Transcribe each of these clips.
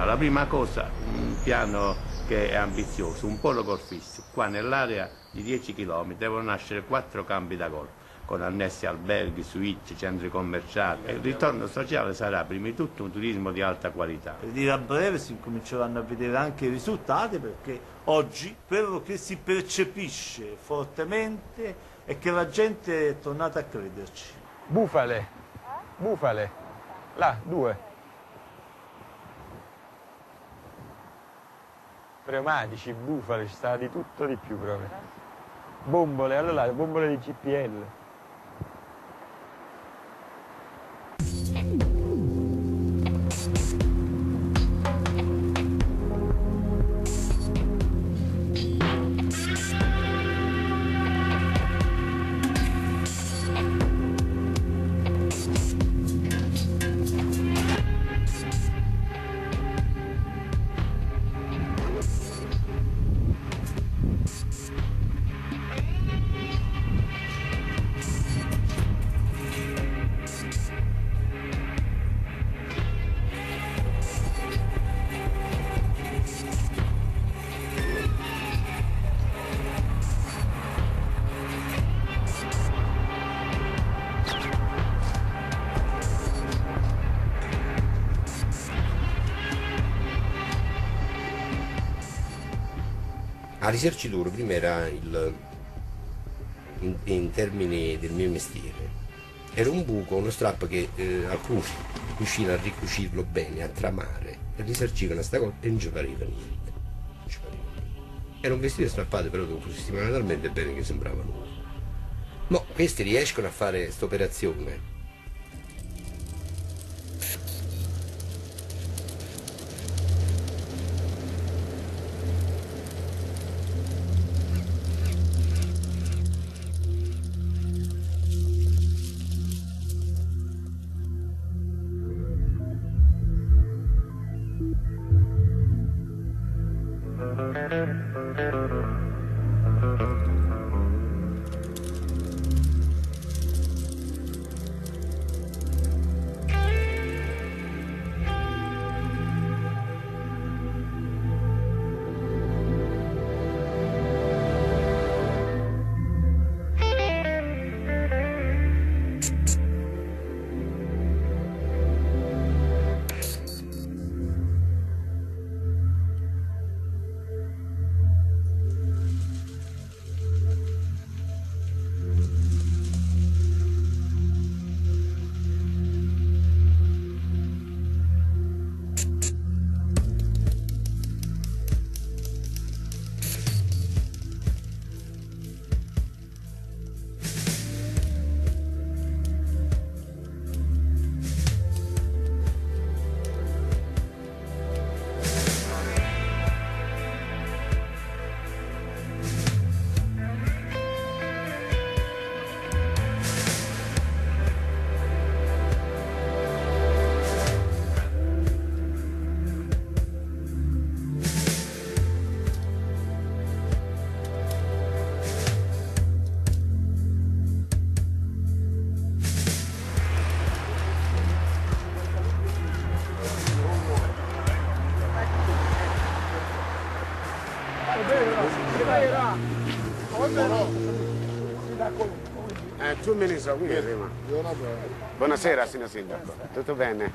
La prima cosa, un piano che è ambizioso, un polo golfistico. Qua nell'area di 10 km devono nascere 4 campi da golf, con annessi alberghi, suite, centri commerciali. Il ritorno sociale sarà prima di tutto un turismo di alta qualità. Per dire, a breve si incominceranno a vedere anche i risultati, perché oggi quello che si percepisce fortemente è che la gente è tornata a crederci. Bufale, bufale, là, 2. Pneumatici, bufale, ci sta di tutto di più proprio. Bombole, allora le bombole di GPL. La risarcitura prima era in termini del mio mestiere, era un buco, uno strappo che alcuni riuscivano a ricucirlo bene, a tramare, e risarcivano sta cosa e non ci pareva niente. Era un vestito strappato però che fu sistemato talmente bene che sembrava nuovo. Ma questi riescono a fare questa operazione. Buonasera signor Sindaco, tutto bene?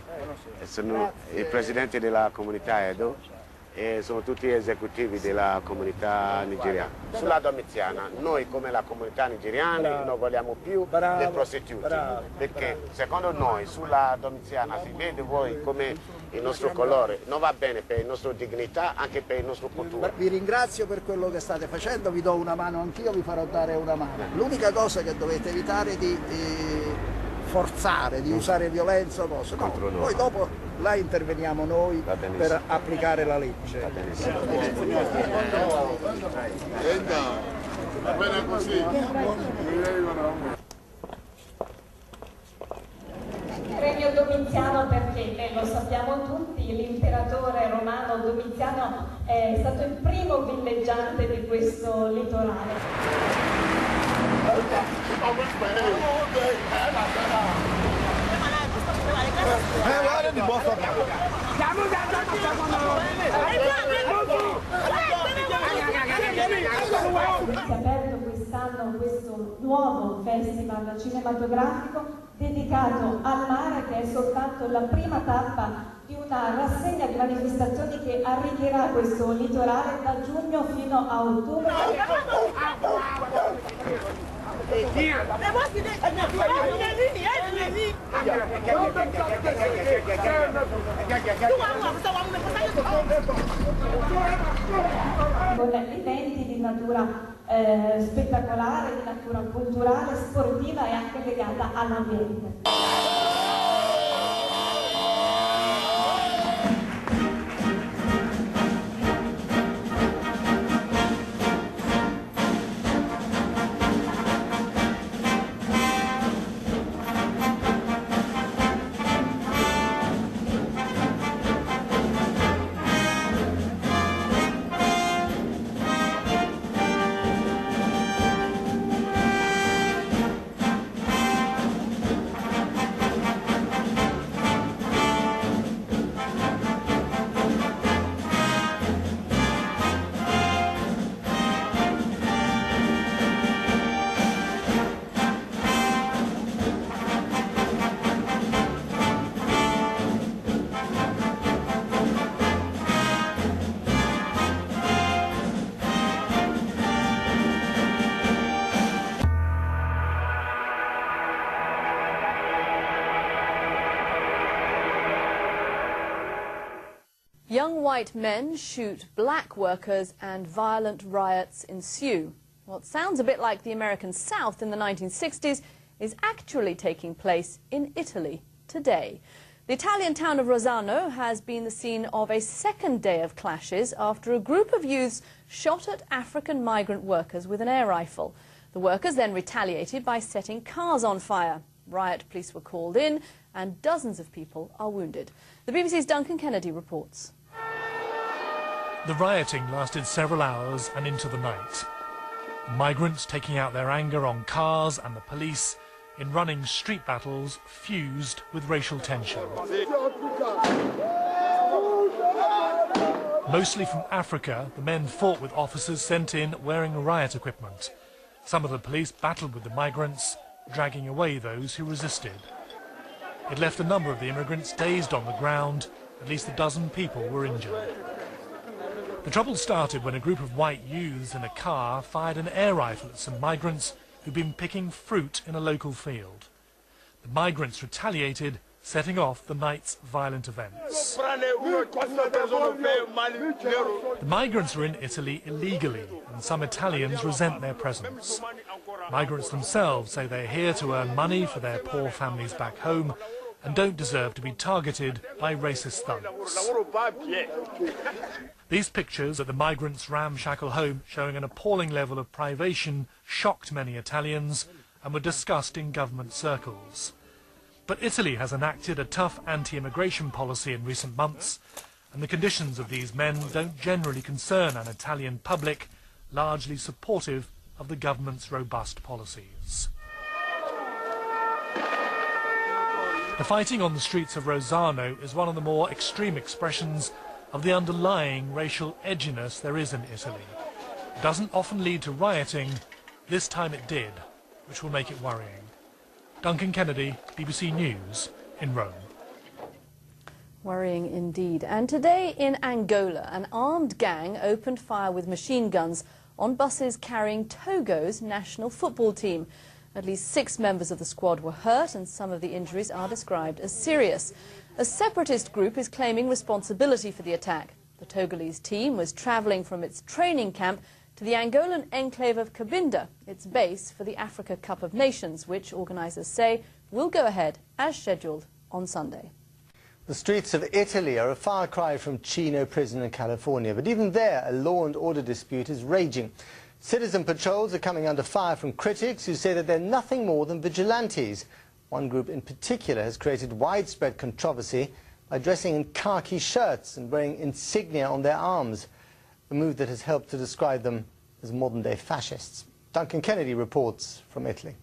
Sono il presidente della comunità Edo e sono tutti esecutivi della comunità nigeriana. Sulla Domitiana, noi come la comunità nigeriana non vogliamo più le prostitute, perché secondo noi sulla Domitiana si vede voi come il nostro colore, non va bene per la nostra dignità, anche per il nostro futuro. Vi ringrazio per quello che state facendo, vi do una mano anch'io, vi farò dare una mano. L'unica cosa che dovete evitare di forzare, di usare violenza o cose. No, poi dopo là interveniamo noi per applicare la legge. Va bene così. Regno Domitiano perché, lo sappiamo tutti, l'imperatore romano Domitiano è stato il primo villeggiante di questo litorale. Si è aperto quest'anno questo nuovo festival cinematografico dedicato al mare, che è soltanto la prima tappa di una rassegna di manifestazioni che arricchirà questo litorale da giugno fino a ottobre. Con eventi di natura spettacolare, di natura culturale, sportiva e anche legata all'ambiente. Young white men shoot black workers and violent riots ensue. What sounds a bit like the American South in the 1960s is actually taking place in Italy today. The Italian town of Rossano has been the scene of a second day of clashes after a group of youths shot at African migrant workers with an air rifle. The workers then retaliated by setting cars on fire. Riot police were called in and dozens of people are wounded. The BBC's Duncan Kennedy reports. The rioting lasted several hours and into the night. Migrants taking out their anger on cars and the police in running street battles fused with racial tension. Mostly from Africa, the men fought with officers sent in wearing riot equipment. Some of the police battled with the migrants, dragging away those who resisted. It left a number of the immigrants dazed on the ground. At least a dozen people were injured. The trouble started when a group of white youths in a car fired an air rifle at some migrants who'd been picking fruit in a local field. The migrants retaliated, setting off the night's violent events. The migrants are in Italy illegally, and some Italians resent their presence. Migrants themselves say they're here to earn money for their poor families back home and don't deserve to be targeted by racist thugs. These pictures at the migrants' ramshackle home showing an appalling level of privation shocked many Italians and were discussed in government circles. But Italy has enacted a tough anti-immigration policy in recent months, and the conditions of these men don't generally concern an Italian public largely supportive of the government's robust policies. The fighting on the streets of Rossano is one of the more extreme expressions of the underlying racial edginess there is in Italy. It doesn't often lead to rioting. This time it did, which will make it worrying. Duncan Kennedy, BBC News, in Rome. Worrying indeed. And today in Angola, an armed gang opened fire with machine guns on buses carrying Togo's national football team. At least 6 members of the squad were hurt, and some of the injuries are described as serious. A separatist group is claiming responsibility for the attack. The Togolese team was travelling from its training camp to the Angolan enclave of Cabinda, its base for the Africa Cup of Nations, which organisers say will go ahead as scheduled on Sunday. The streets of Italy are a far cry from Chino prison in California, but even there a law and order dispute is raging. Citizen patrols are coming under fire from critics who say that they're nothing more than vigilantes. One group in particular has created widespread controversy by dressing in khaki shirts and wearing insignia on their arms, a move that has helped to describe them as modern-day fascists. Duncan Kennedy reports from Italy.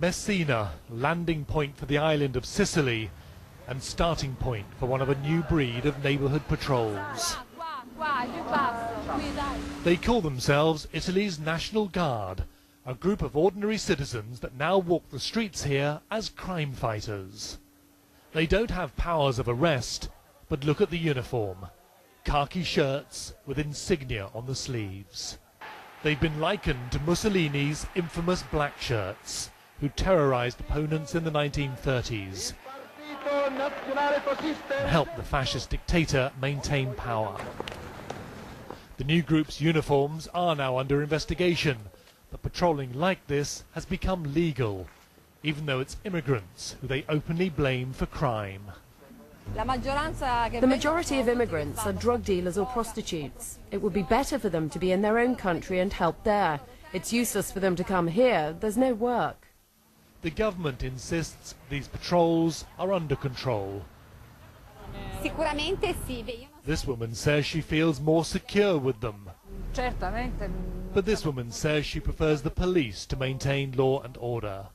Messina, landing point for the island of Sicily, and starting point for one of a new breed of neighbourhood patrols. They call themselves Italy's National Guard, a group of ordinary citizens that now walk the streets here as crime fighters. They don't have powers of arrest, but look at the uniform. Khaki shirts with insignia on the sleeves. They've been likened to Mussolini's infamous black shirts, who terrorised opponents in the 1930s and helped the fascist dictator maintain power. The new group's uniforms are now under investigation, but patrolling like this has become legal, even though it's immigrants who they openly blame for crime. The majority of immigrants are drug dealers or prostitutes. It would be better for them to be in their own country and help there. It's useless for them to come here. There's no work. The government insists these patrols are under control. This woman says she feels more secure with them. But this woman says she prefers the police to maintain law and order.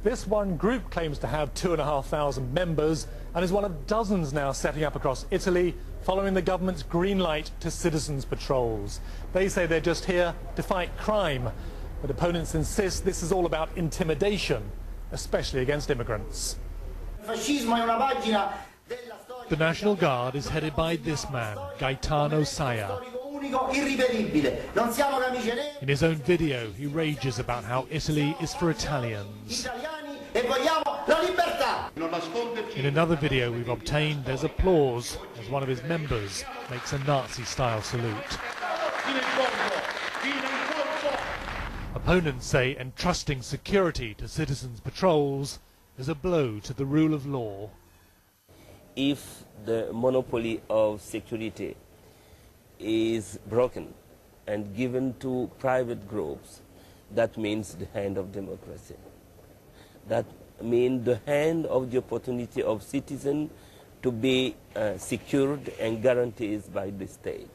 This one group claims to have 2,500 members and is one of dozens now setting up across Italy, following the government's green light to citizens' patrols. They say they're just here to fight crime, but opponents insist this is all about intimidation, especially against immigrants. The National Guard is headed by this man, Gaetano Saia. In his own video, he rages about how Italy is for Italians. In another video we've obtained, there's applause as one of his members makes a Nazi-style salute. Opponents say entrusting security to citizens' patrols is a blow to the rule of law. If the monopoly of security is broken and given to private groups, that means the hand of democracy. That means the hand of the opportunity of citizens to be secured and guaranteed by the state.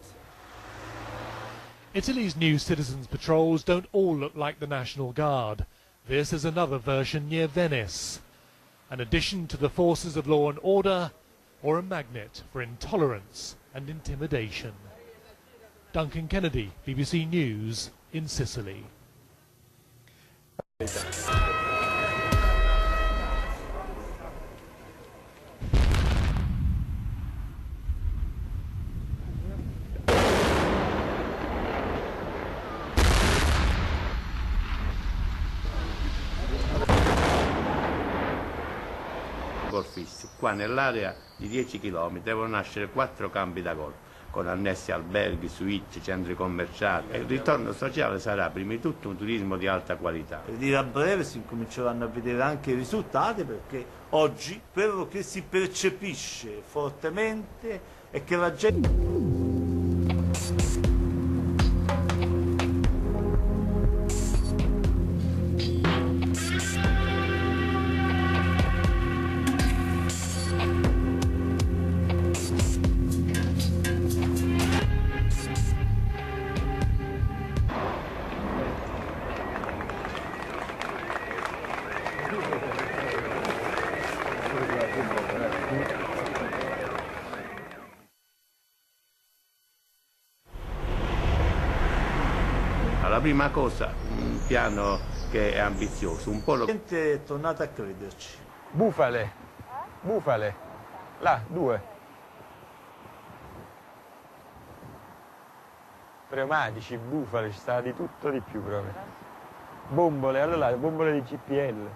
Italy's new citizens' patrols don't all look like the National Guard. This is another version near Venice, an addition to the forces of law and order, or a magnet for intolerance and intimidation. Duncan Kennedy, BBC News, in Sicily. Fisso. Qua nell'area di 10 km devono nascere 4 campi da golf, con annessi alberghi, suite, centri commerciali. E il ritorno sociale sarà prima di tutto un turismo di alta qualità. Per dire, a breve si incominceranno a vedere anche i risultati, perché oggi quello che si percepisce fortemente è che la gente... La prima cosa, un piano che è ambizioso, un po' La gente è tornata a crederci. Bufale, bufale, là, 2. Pneumatici, bufale, ci sta di tutto di più proprio. Bombole, allora, bombole di GPL.